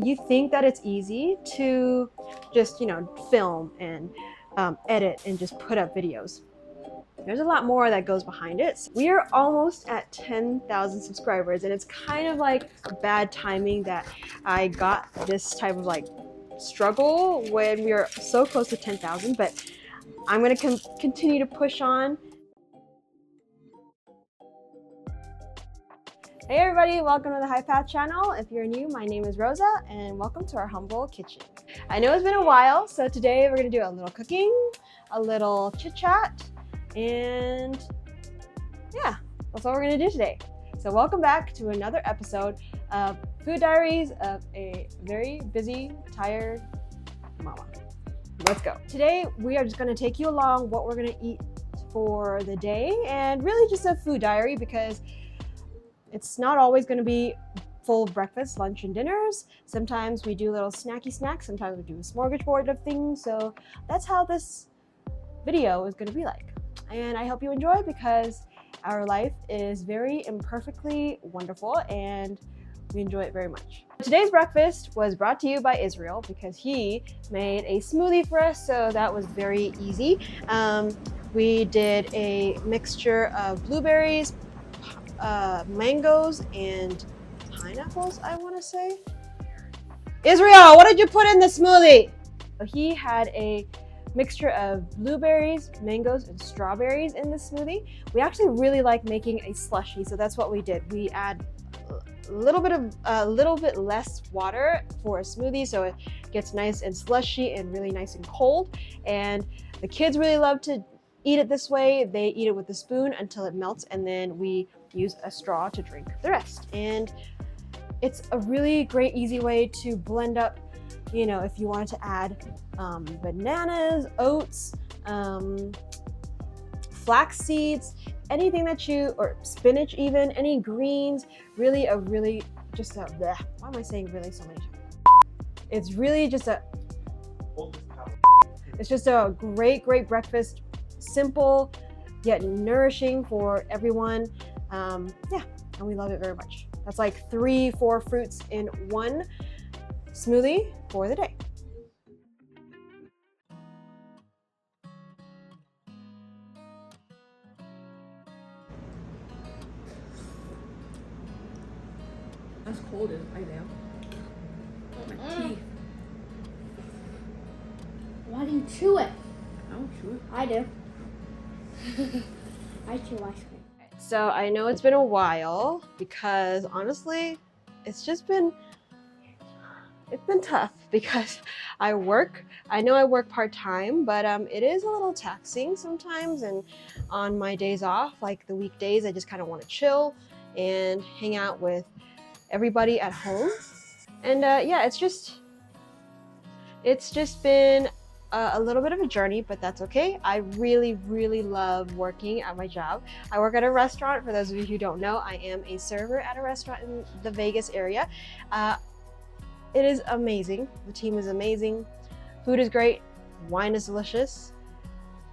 You think that it's easy to just, film and edit and just put up videos. There's a lot more that goes behind it. So we are almost at 10,000 subscribers, and it's kind of like bad timing that I got this type of like struggle when we are so close to 10,000, but I'm going to continue to push on. Hey everybody, welcome to the High Path channel. If you're new, my name is Rosa and welcome to our humble kitchen. I know it's been a while, so today we're gonna do a little cooking, a little chit chat, and yeah, that's all we're gonna do today. So welcome back to another episode of Food Diaries of a very busy, tired mama. Let's go. Today we are just gonna take you along what we're gonna eat for the day, and really just a food diary because it's not always going to be full breakfast, lunch, and dinners. Sometimes we do little snacky snacks. Sometimes we do a smorgasbord of things. So that's how this video is going to be like. And I hope you enjoy because our life is very imperfectly wonderful and we enjoy it very much. Today's breakfast was brought to you by Israel because he made a smoothie for us. So that was very easy. We did a mixture of blueberries, mangoes and pineapples, I want to say. Israel, what did you put in the smoothie? He had a mixture of blueberries, mangoes, and strawberries in the smoothie. We actually really like making a slushie, so that's what we did. We add a little bit less water for a smoothie, so it gets nice and slushy and really nice and cold. And the kids really love to eat it this way. They eat it with a spoon until it melts, and then we use a straw to drink the rest. And it's a really great, easy way to blend up, if you wanted to add bananas, oats, flax seeds, anything that or spinach even, any greens, really just a, bleh, why am I saying really so many times? It's really just it's just a great breakfast, simple yet nourishing for everyone. Yeah, and we love it very much. That's like 3-4 fruits in one smoothie for the day. That's cold, right there. My teeth. Why do you chew it? I don't chew it. I do. I chew ice cream. So I know it's been a while because honestly, it's been tough because I work. I know I work part-time, but it is a little taxing sometimes. And on my days off, like the weekdays, I just kind of want to chill and hang out with everybody at home. And yeah, it's just been a little bit of a journey, but that's okay. I really love working at my job. I work at a restaurant. For those of you who don't know, I am a server at a restaurant in the Vegas area. It is amazing. The team is amazing. Food is great. Wine is delicious.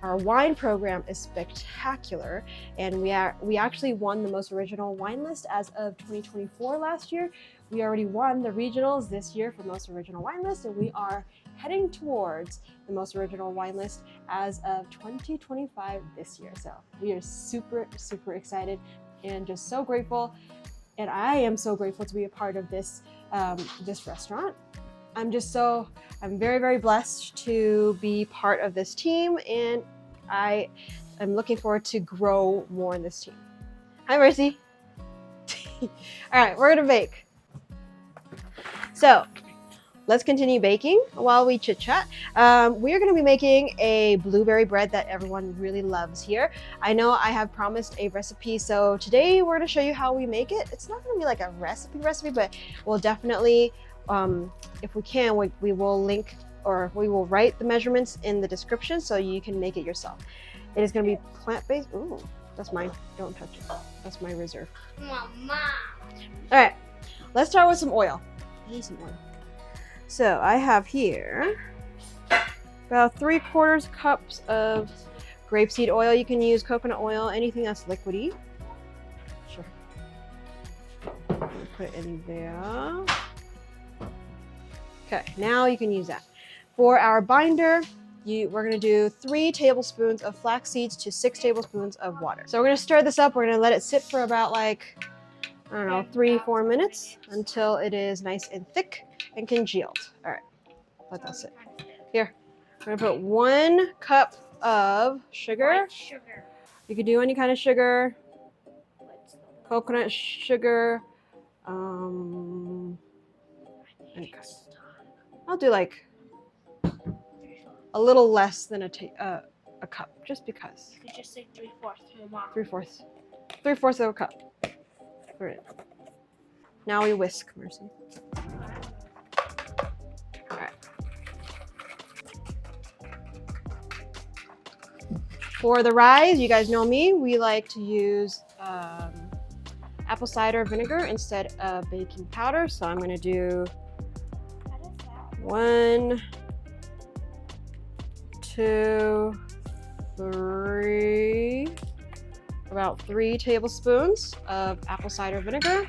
Our wine program is spectacular, and we actually won the most original wine list as of 2024 last year. We already won the regionals this year for most original wine list, and we are heading towards the most original wine list as of 2025 this year. So we are super excited and just so grateful. And I am so grateful to be a part of this this restaurant. I'm very blessed to be part of this team, and I am looking forward to grow more in this team. Hi, Mercy. All right, we're gonna bake. So let's continue baking while we chit chat. We're gonna be making a blueberry bread that everyone really loves here. I know I have promised a recipe, so today we're gonna show you how we make it. It's not gonna be like a recipe, but we'll definitely, if we can, we will link, or we will write the measurements in the description so you can make it yourself. It is gonna be plant-based. Ooh, that's mine, don't touch it. That's my reserve. Mama. All right, let's start with some oil. I need some oil. So I have here about 3/4 cups of grapeseed oil. You can use coconut oil, anything that's liquidy. Sure. Put it in there. Okay, now you can use that. For our binder, we're gonna do 3 tablespoons of flax seeds to 6 tablespoons of water. So we're gonna stir this up. We're gonna let it sit for about like, I don't know, 3-4 minutes until it is nice and thick and congealed. All right, let that sit. Here, we're gonna put 1 cup of sugar. Sugar. You could do any kind of sugar, coconut sugar. I'll do like a little less than a cup, just because. You could just say 3/4, Mom. 3/4. 3/4 of a cup. Right. Now we whisk, Mercy. All right. For the rye, you guys know me. We like to use apple cider vinegar instead of baking powder. So I'm going to do 1, 2, 3, about 3 tablespoons of apple cider vinegar.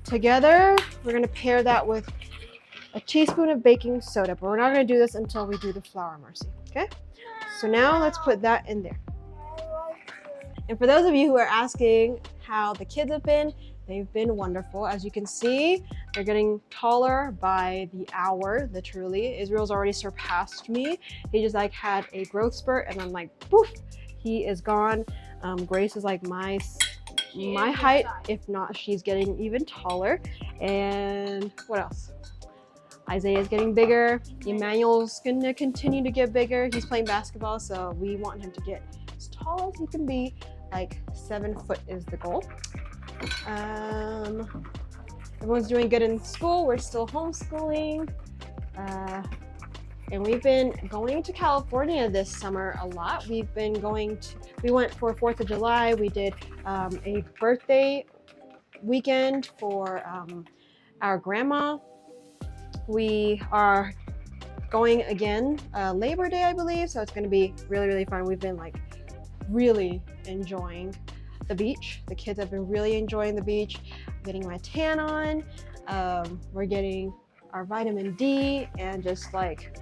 Together, we're going to pair that with a teaspoon of baking soda, but we're not going to do this until we do the flour, Mercy. Okay? So now let's put that in there. And for those of you who are asking how the kids have been, they've been wonderful. As you can see, they're getting taller by the hour, literally. Israel's already surpassed me. He just like had a growth spurt and I'm like, poof, he is gone. Grace is like my height, if not, she's getting even taller. And what else? Isaiah's getting bigger. Emmanuel's gonna continue to get bigger. He's playing basketball, so we want him to get as tall as he can be. Like 7 foot is the goal. Everyone's doing good in school. We're still homeschooling. And we've been going to California this summer a lot. We went for 4th of July. We did a birthday weekend for our grandma. We are going again Labor Day, I believe. So it's gonna be really, really fun. We've been like really enjoying the beach. The kids have been really enjoying the beach. I'm getting my tan on. We're getting our vitamin D and just like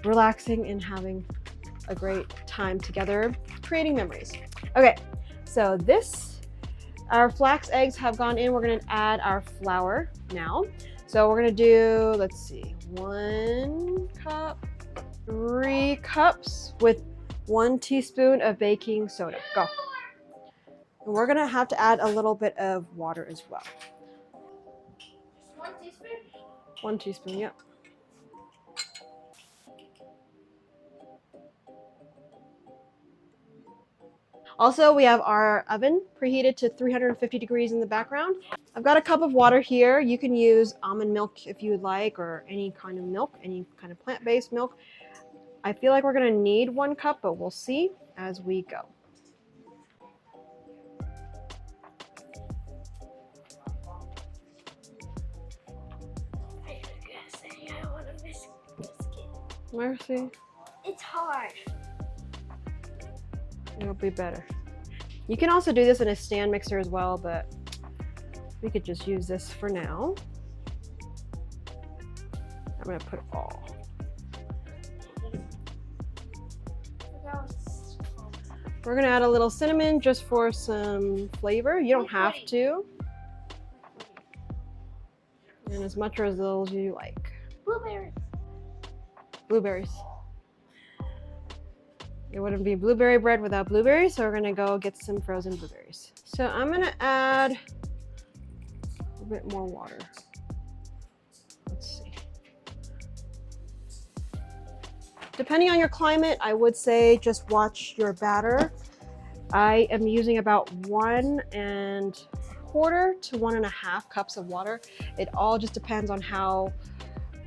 relaxing and having a great time together, creating memories. Okay, so our flax eggs have gone in. We're gonna add our flour now. So we're gonna do, let's see, 1 cup, 3 cups with 1 teaspoon of baking soda. Go. And we're gonna have to add a little bit of water as well. 1 teaspoon? 1 teaspoon, yep. Also, we have our oven preheated to 350 degrees in the background. I've got a cup of water here. You can use almond milk if you would like, or any kind of milk, any kind of plant-based milk. I feel like we're gonna need 1 cup, but we'll see as we go. I want a biscuit. Mercy, It's hard. it'll be better. You can also do this in a stand mixer as well, but we could just use this for now. I'm gonna put it all. We're gonna add a little cinnamon just for some flavor. You don't have to. And as much or as little as you like. Blueberries. Blueberries. It wouldn't be blueberry bread without blueberries, so we're gonna go get some frozen blueberries. So I'm gonna add a bit more water. Let's see. Depending on your climate, I would say just watch your batter. I am using about 1 1/4 to 1 1/2 cups of water. It all just depends on how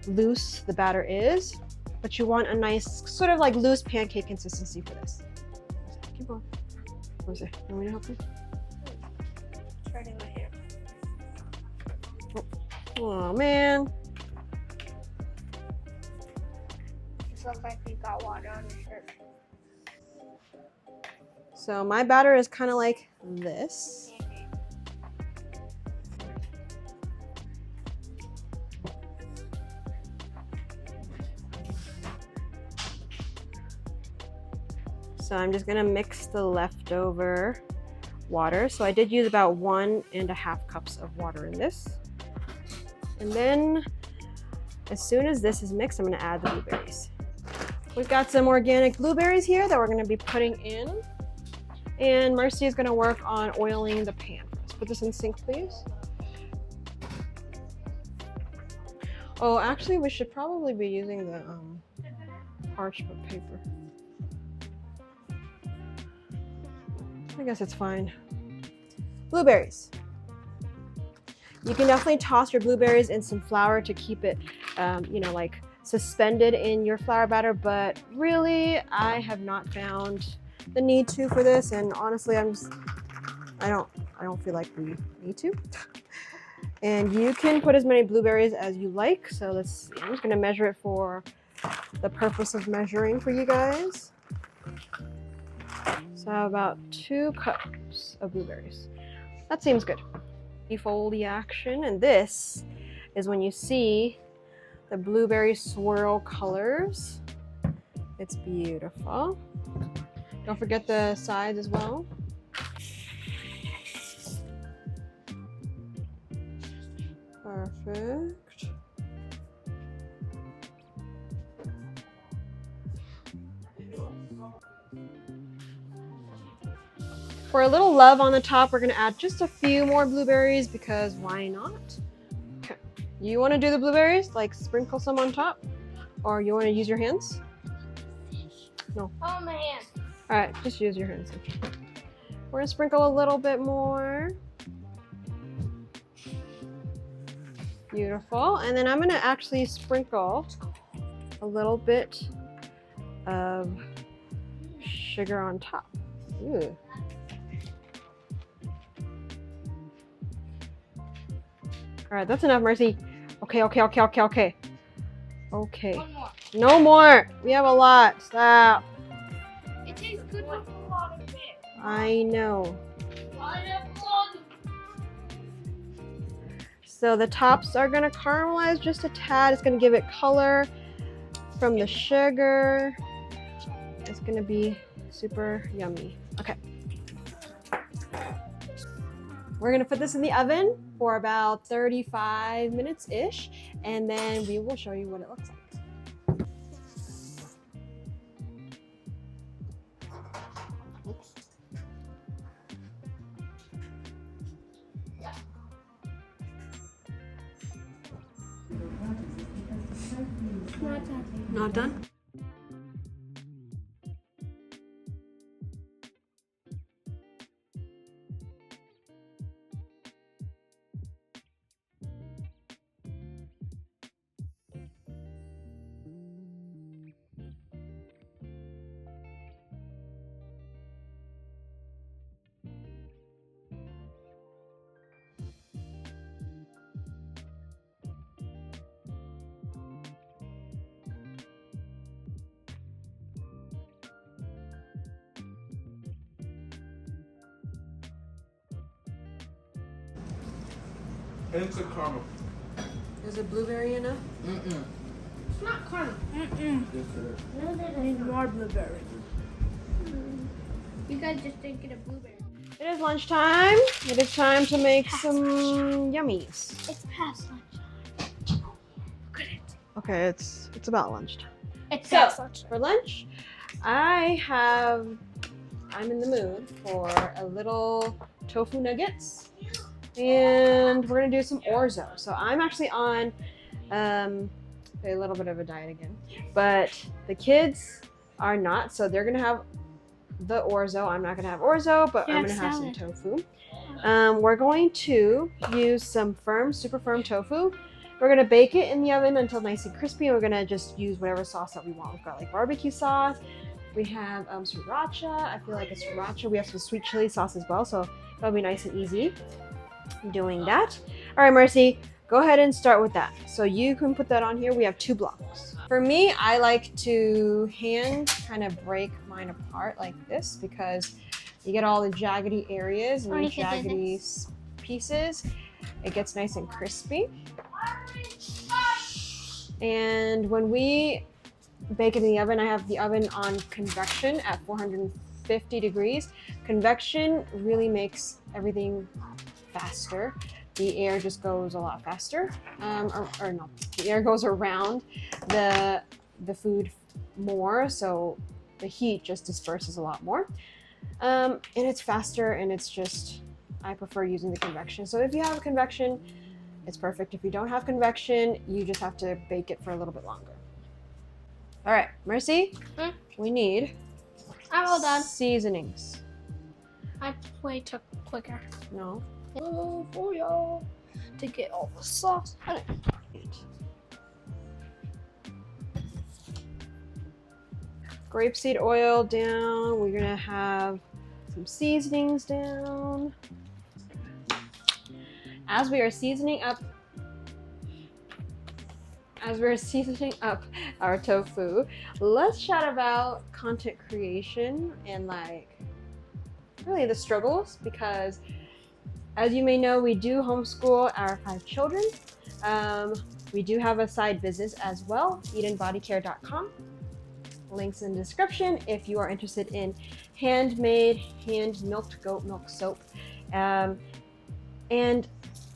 loose the batter is, but you want a nice sort of like loose pancake consistency for this. Keep going. What was it? You want me to help you? It's right in my hair. Oh man. It looks like you got water on your shirt. So my batter is kind of like this. So I'm just gonna mix the leftover water. So I did use about 1.5 cups of water in this. And then as soon as this is mixed, I'm gonna add the blueberries. We've got some organic blueberries here that we're gonna be putting in. And Marcy is gonna work on oiling the pan. Let's put this in sink, please. Oh, actually we should probably be using the parchment paper. I guess it's fine. Blueberries. You can definitely toss your blueberries in some flour to keep it, you know, like suspended in your flour batter, but really I have not found the need to for this, and honestly I don't feel like we need to. And you can put as many blueberries as you like. So let's see, I'm just gonna measure it for the purpose of measuring for you guys. So about 2 cups of blueberries. That seems good. You fold the action, and this is when you see the blueberry swirl colors. It's beautiful. Don't forget the sides as well. Perfect. For a little love on the top, we're gonna add just a few more blueberries because why not? Okay. You wanna do the blueberries? Like sprinkle some on top? Or you wanna use your hands? No. Oh, my hand. All right, just use your hands. We're gonna sprinkle a little bit more. Beautiful. And then I'm gonna actually sprinkle a little bit of sugar on top. Ooh. All right, that's enough, Mercy. Okay. One more. No more. We have a lot. Stop. It tastes good with a lot of it. I know. So the tops are gonna caramelize just a tad. It's gonna give it color from the sugar. It's gonna be super yummy. Okay. We're gonna put this in the oven for about 35 minutes-ish, and then we will show you what it looks like. Oops. Not done? Instant caramel. Is it blueberry enough? Mm-mm. It's not caramel. Yes, it is. I need more blueberry. You guys just didn't get a blueberry. It is lunchtime. It is time to make some yummies. It's past lunchtime. Look at it. Okay, it's about lunchtime. It's So, past lunchtime. for lunch, I'm in the mood for a little tofu nuggets, and we're gonna do some orzo. So I'm actually on a little bit of a diet again, but the kids are not, so they're gonna have the orzo. I'm not gonna have orzo, but I'm gonna have some tofu. We're going to use some super firm tofu. We're gonna bake it in the oven until nice and crispy. We're gonna just use whatever sauce that we want. We've got like barbecue sauce. We have sriracha. I feel like it's sriracha. We have some sweet chili sauce as well, so that'll be nice and easy doing that. All right, Marcy, go ahead and start with that. So you can put that on here. We have 2 blocks. For me, I like to hand kind of break mine apart like this because you get all the jaggedy areas and the jaggedy pieces. It gets nice and crispy. And when we bake it in the oven. I have the oven on convection at 450 degrees. Convection really makes everything faster. The air just goes a lot faster, or no, the air goes around the food more, so the heat just disperses a lot more. And it's faster, and it's just, I prefer using the convection. So if you have convection, it's perfect. If you don't have convection, you just have to bake it for a little bit longer. All right, Mercy, we need I'm all done. seasonings. I way took quicker. No. Oh, for y'all to get all the sauce. Grapeseed oil down. We're gonna have some seasonings down. As we are seasoning up our tofu, let's chat about content creation and like really the struggles, because as you may know, we do homeschool our 5 children. We do have a side business as well, edenbodycare.com. Links in the description if you are interested in handmade, hand-milked goat milk soap. And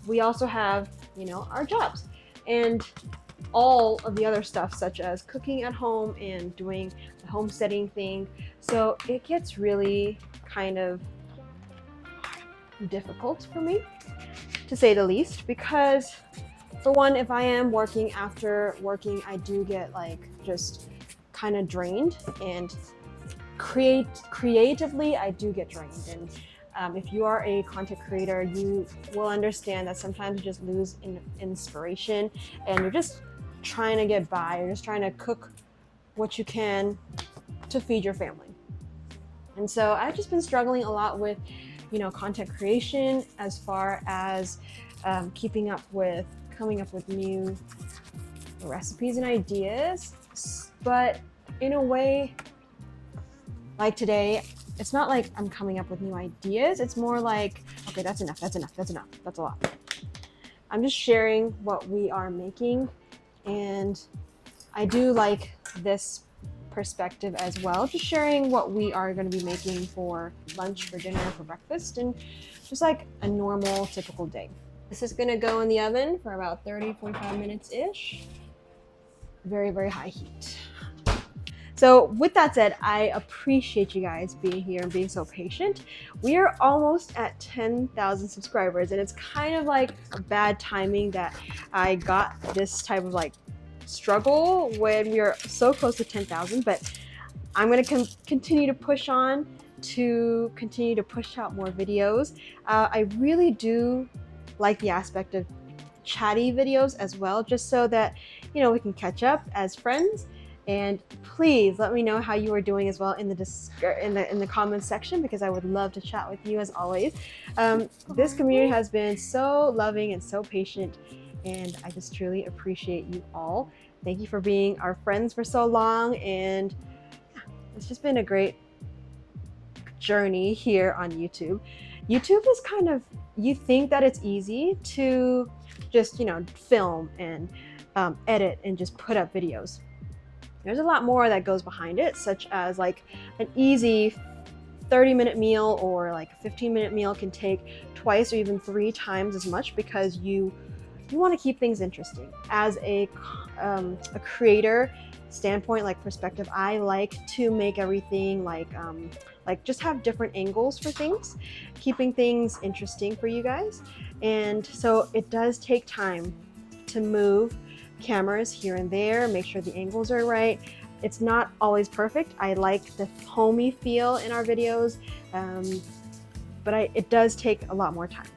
we also have, you know, our jobs and all of the other stuff, such as cooking at home and doing the homesteading thing. So it gets really kind of difficult for me, to say the least, because for one, if I am working, after working, I do get like just kind of drained, and creatively I do get drained. And if you are a content creator, you will understand that sometimes you just lose inspiration, and you're just trying to get by. You're just trying to cook what you can to feed your family. And so I've just been struggling a lot with, you know, content creation, as far as coming up with new recipes and ideas. But in a way, like today, it's not like I'm coming up with new ideas. It's more like, okay, that's enough, that's a lot. I'm just sharing what we are making, and I do like this perspective as well, just sharing what we are going to be making for lunch, for dinner, for breakfast, and just like a normal, typical day. This is going to go in the oven for about 30-45 minutes-ish. Very, very high heat. So with that said, I appreciate you guys being here and being so patient. We are almost at 10,000 subscribers, and it's kind of like bad timing that I got this type of like struggle when we are so close to 10,000, but I'm going to continue to push on to continue to push out more videos. I really do like the aspect of chatty videos as well, just so that, you know, we can catch up as friends. And please let me know how you are doing as well in the comments section, because I would love to chat with you as always. This community has been so loving and so patient, and I just truly appreciate you all. Thank you for being our friends for so long, and yeah, it's just been a great journey here on YouTube. YouTube is kind of, you think that it's easy to just, you know, film and edit and just put up videos. There's a lot more that goes behind it, such as like an easy 30-minute meal or like a 15-minute meal can take twice or even 3 times as much, because you want to keep things interesting. As a creator standpoint, like perspective, I like to make everything like just have different angles for things, keeping things interesting for you guys. And so it does take time to move cameras here and there, make sure the angles are right. It's not always perfect. I like the homey feel in our videos, but it does take a lot more time.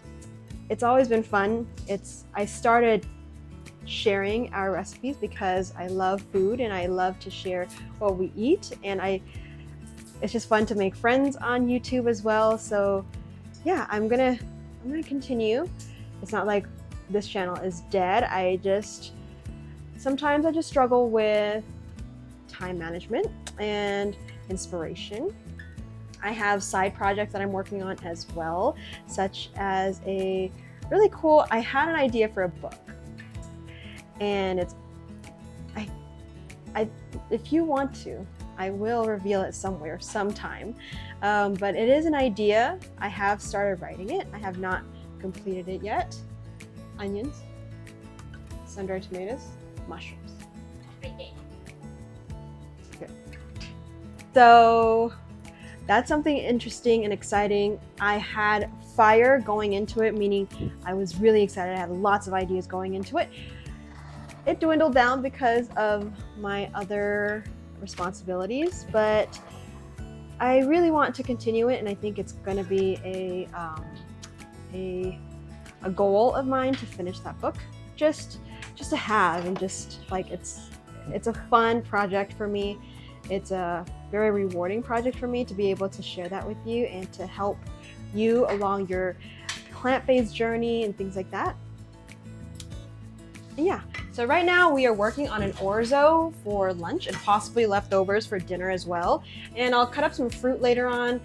It's always been fun. I started sharing our recipes because I love food and I love to share what we eat, and it's just fun to make friends on YouTube as well. So yeah, I'm gonna continue. It's not like this channel is dead. Sometimes I just struggle with time management and inspiration. I have side projects that I'm working on as well, such as I had an idea for a book, and if you want to, I will reveal it somewhere, sometime. But it is an idea. I have started writing it. I have not completed it yet. Onions, sun-dried tomatoes, mushrooms. Everything. Okay. So that's something interesting and exciting. I had fire going into it, meaning I was really excited. I had lots of ideas going into it. It dwindled down because of my other responsibilities, but I really want to continue it, and I think it's going to be a goal of mine to finish that book, just to have, and just like it's a fun project for me. It's a very rewarding project for me to be able to share that with you and to help you along your plant-based journey and things like that. And yeah, so right now we are working on an orzo for lunch and possibly leftovers for dinner as well. And I'll cut up some fruit later on.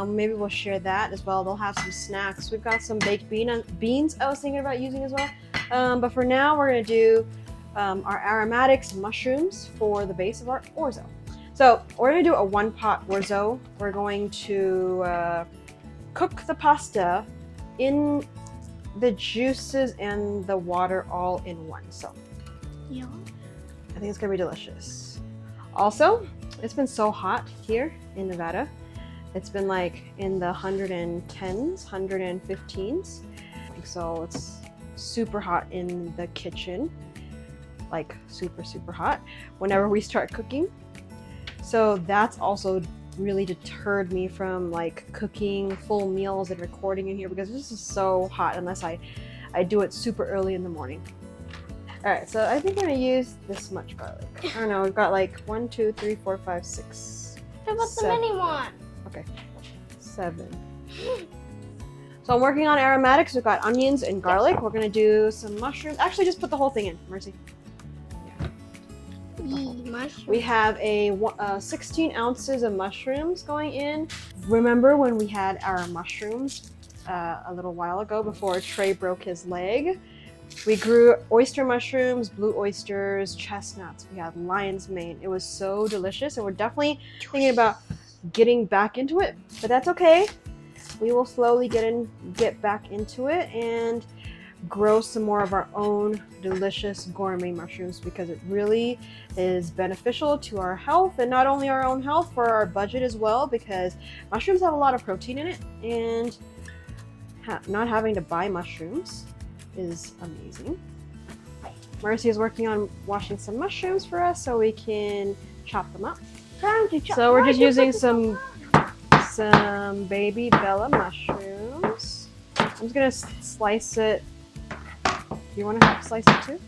Maybe we'll share that as well. They'll have some snacks. We've got some baked beans I was thinking about using as well. But for now, we're gonna do our aromatics mushrooms for the base of our orzo. So we're gonna do a 1-pot orzo. We're going to cook the pasta in the juices and the water all in one. So Yeah. I think it's gonna be delicious. Also, it's been so hot here in Nevada. It's been like in the 110s, 115s. So it's super hot in the kitchen, like super, super hot whenever we start cooking. So that's also really deterred me from like cooking full meals and recording in here because this is so hot unless I do it super early in the morning. All right, so I think I'm gonna use this much garlic. I don't know, we've got like 1, 2, 3, 4, 5, 6. What about the 7. mini one? Okay, 7. So I'm working on aromatics. We've got onions and garlic. We're gonna do some mushrooms. Actually, just put the whole thing in, Mercy. We have a 16 ounces of mushrooms going in. Remember when we had our mushrooms a little while ago before Trey broke his leg? We grew oyster mushrooms, blue oysters, chestnuts. We had lion's mane. It was so delicious, and we're definitely thinking about getting back into it, but that's okay. We will slowly get back into it and grow some more of our own delicious gourmet mushrooms because it really is beneficial to our health, and not only our own health, for our budget as well, because mushrooms have a lot of protein in it, and not having to buy mushrooms is amazing. Mercy is working on washing some mushrooms for us so we can chop them up. So we're just using some baby Bella mushrooms. I'm just gonna slice it. You want to slice it too?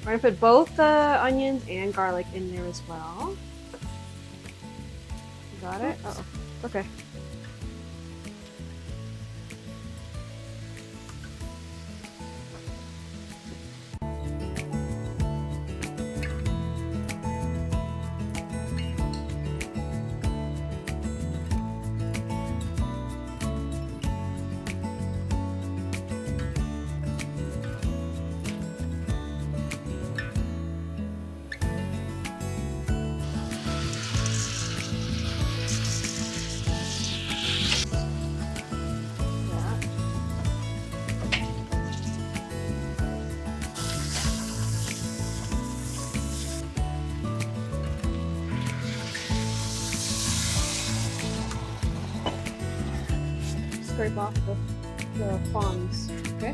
We're gonna put both the onions and garlic in there as well. Got it? Uh oh. Okay. Scrape off the fronds, okay?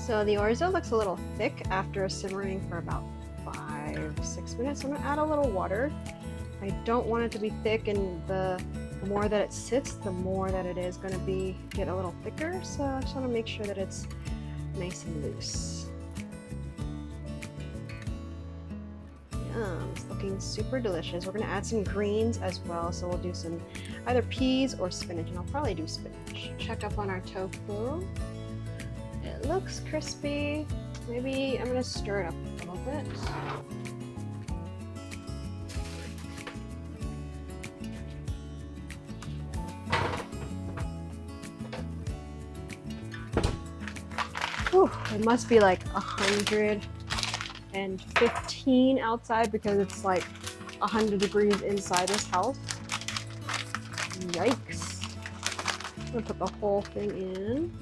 So the orzo looks a little thick after simmering for about 5 5-6 minutes. I'm gonna add a little water. I don't want it to be thick, and the more that it sits, the more that it is gonna get a little thicker. So I just wanna make sure that it's nice and loose. Yum, it's looking super delicious. We're gonna add some greens as well. So we'll do some either peas or spinach, and I'll probably do spinach. Check up on our tofu. It looks crispy. Maybe I'm gonna stir it up a little bit. Whew, it must be like 115 outside because it's like 100 degrees inside this house. Yikes. I'm gonna put the whole thing in.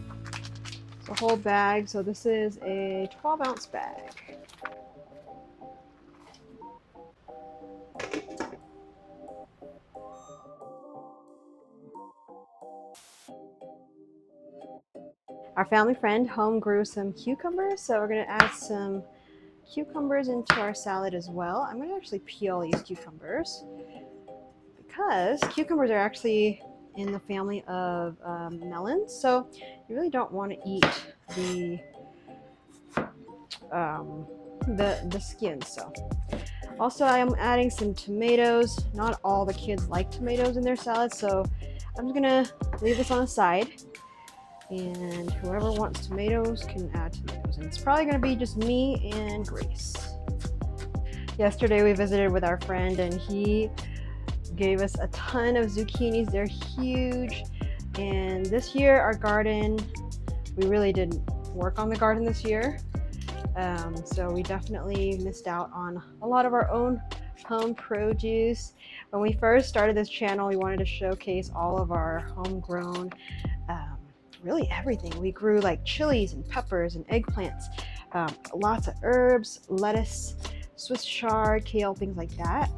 It's a whole bag, so this is a 12-ounce bag. Our family friend home grew some cucumbers, so we're gonna add some cucumbers into our salad as well. I'm gonna actually peel these cucumbers because cucumbers are actually in the family of melons, so you really don't want to eat the skins. So also I am adding some tomatoes. Not all the kids like tomatoes in their salad, so I'm just gonna leave this on the side. And whoever wants tomatoes can add tomatoes. And it's probably gonna be just me and Grace. Yesterday we visited with our friend and he gave us a ton of zucchinis. They're huge. And this year our garden, we really didn't work on the garden this year. So we definitely missed out on a lot of our own home produce. When we first started this channel, we wanted to showcase all of our homegrown really everything. We grew like chilies and peppers and eggplants, lots of herbs, lettuce, Swiss chard, kale, things like that.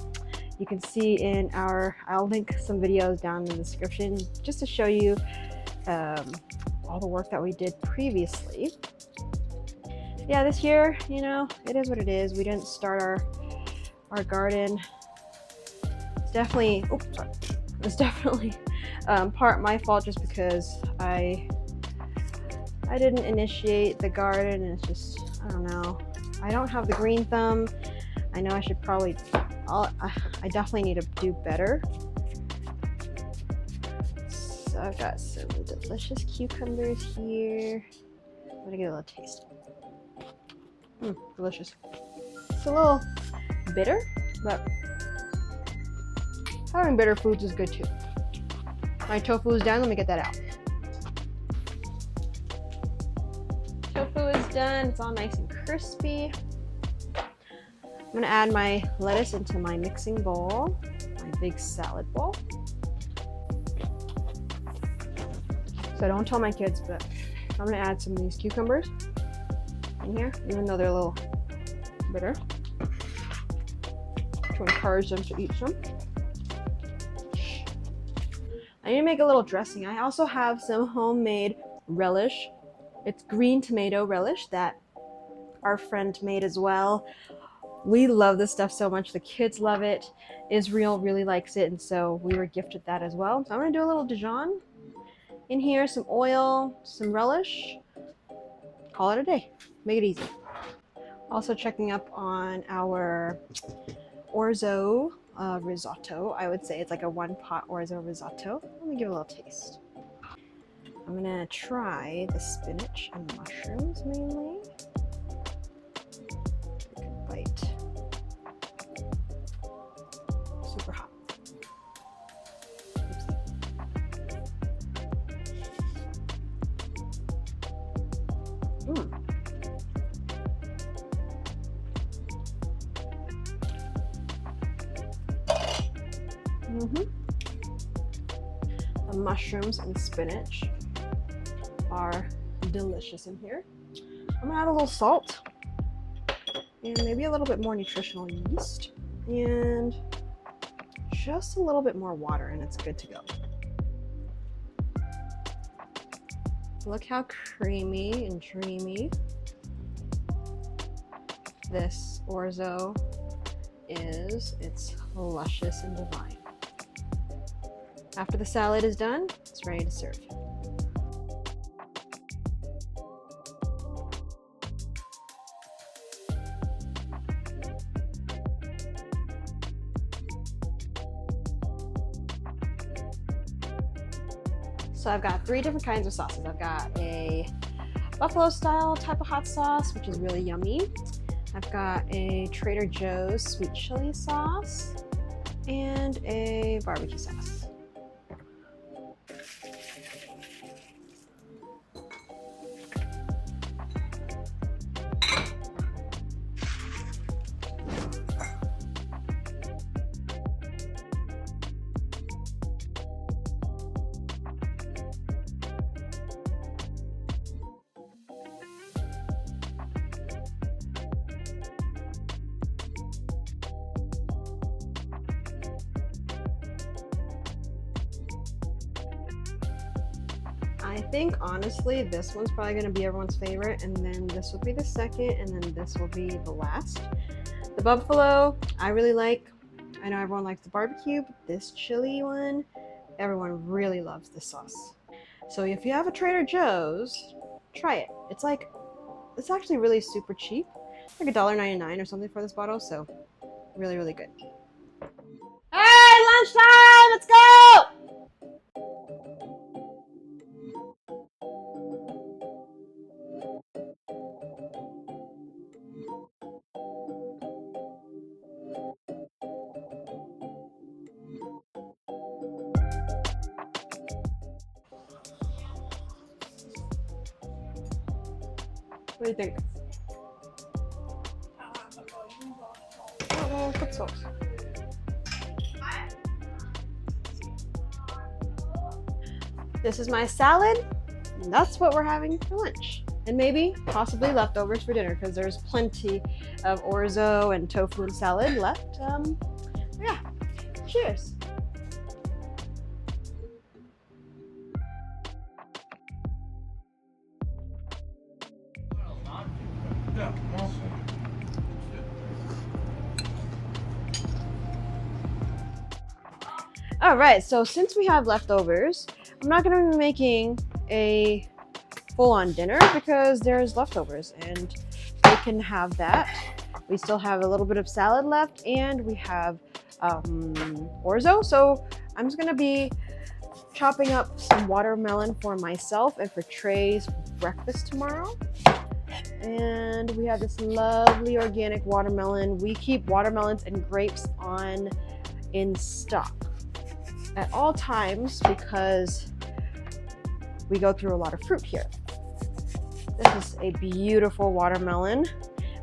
You can see in I'll link some videos down in the description just to show you all the work that we did previously. Yeah, this year, you know, it is what it is. We didn't start our garden. It's definitely, part my fault just because I didn't initiate the garden, and it's just, I don't know. I don't have the green thumb. I know I should probably, I definitely need to do better. So I've got some delicious cucumbers here. I'm gonna get a little taste. Delicious. It's a little bitter, but having bitter foods is good too. My tofu is done. Let me get that out. Tofu is done. It's all nice and crispy. I'm gonna add my lettuce into my mixing bowl, my big salad bowl. So don't tell my kids, but I'm gonna add some of these cucumbers in here, even though they're a little bitter, to encourage them to eat some. I need to make a little dressing. I also have some homemade relish. It's green tomato relish that our friend made as well. We love this stuff so much. The kids love it. Israel really likes it, and so we were gifted that as well. So I'm gonna do a little Dijon in here, some oil, some relish. Call it a day. Make it easy. Also checking up on our orzo risotto. I would say it's like a 1-pot orzo risotto. Let me give it a little taste. I'm gonna try the spinach and mushrooms mainly. Take a bite. Super hot. The mushrooms and spinach are delicious in here. I'm gonna add a little salt and maybe a little bit more nutritional yeast and just a little bit more water, and it's good to go. Look how creamy and dreamy this orzo is it's luscious and divine. After the salad is done, it's ready to serve. So I've got 3 different kinds of sauces. I've got a buffalo style type of hot sauce, which is really yummy. I've got a Trader Joe's sweet chili sauce and a barbecue sauce. I think honestly this one's probably going to be everyone's favorite, and then this will be the second, and then this will be the last. The buffalo I really like. I know everyone likes the barbecue, but this chili one, everyone really loves this sauce. So if you have a Trader Joe's, try it. It's actually really super cheap. It's like $1.99 or something for this bottle, so really, really good. Hey, lunchtime, let's go! What do you think? Oh, put sauce. This is my salad, and that's what we're having for lunch. And maybe, possibly leftovers for dinner, because there's plenty of orzo and tofu and salad left. Yeah, cheers. All right, so since we have leftovers, I'm not going to be making a full-on dinner because there's leftovers and they can have that. We still have a little bit of salad left, and we have orzo. So I'm just going to be chopping up some watermelon for myself and for Trey's breakfast tomorrow. And we have this lovely organic watermelon. We keep watermelons and grapes in stock at all times because we go through a lot of fruit here. This is a beautiful watermelon.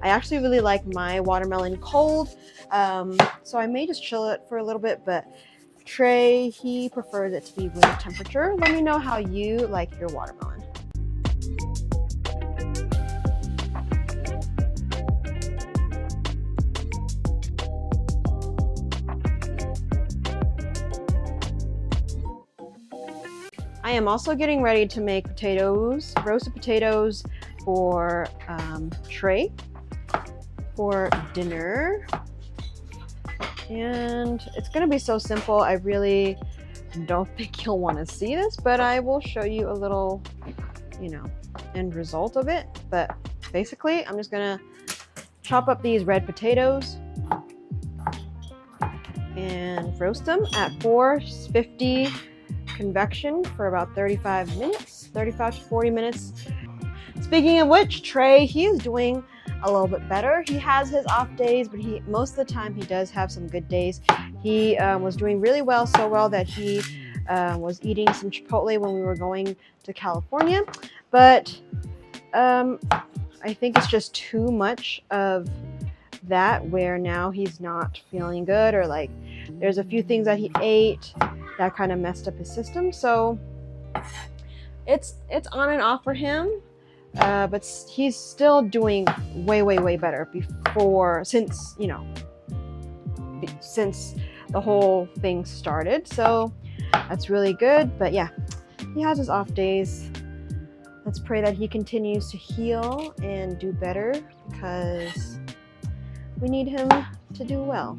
I actually really like my watermelon cold, so I may just chill it for a little bit, but Trey, he prefers it to be room temperature. Let me know how you like your watermelon. I am also getting ready to make potatoes, roasted potatoes for Trey for dinner. And it's gonna be so simple. I really don't think you'll want to see this, but I will show you a little, end result of it. But basically, I'm just gonna chop up these red potatoes and roast them at 450 convection for about 35 to 40 minutes. Speaking of which, Trey, he is doing a little bit better. He has his off days, but most of the time he does have some good days. He was doing really well, so well that he was eating some Chipotle when we were going to California. But I think it's just too much of that where now he's not feeling good, or like there's a few things that he ate that kind of messed up his system. So it's on and off for him, but he's still doing way better since the whole thing started. So that's really good. But yeah, he has his off days. Let's pray that he continues to heal and do better, because we need him to do well.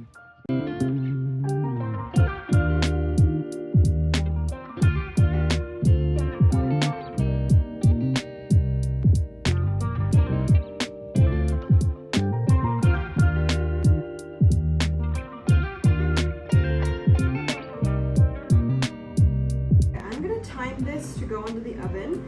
I'm gonna time this to go into the oven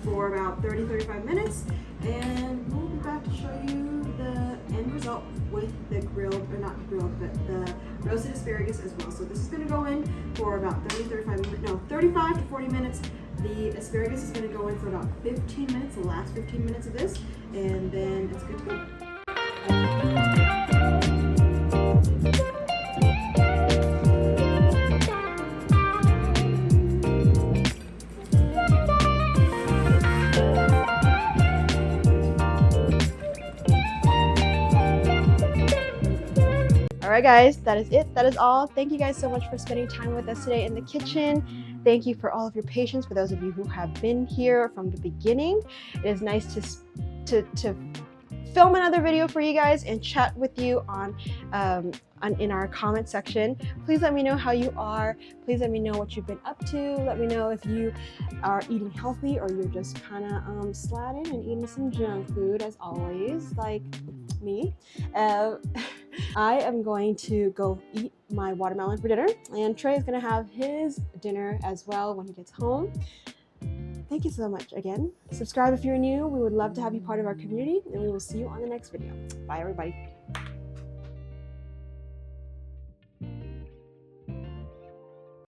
for about 30-35 minutes, and we'll be back to show you the end result with the grilled, or not grilled, but the roasted asparagus as well. So this is gonna go in for about 35 to 40 minutes. The asparagus is gonna go in for about 15 minutes, the last 15 minutes of this, and then it's good to go. All right, guys, that is it. That is all. Thank you guys so much for spending time with us today in the kitchen. Thank you for all of your patience. For those of you who have been here from the beginning, it is nice to film another video for you guys and chat with you in our comment section. Please let me know how you are. Please let me know what you've been up to. Let me know if you are eating healthy or you're just kind of slatting and eating some junk food, as always, like me. I am going to go eat my watermelon for dinner, and Trey is going to have his dinner as well when he gets home. Thank you so much again. Subscribe if you're new. We would love to have you part of our community, and we will see you on the next video. Bye, everybody.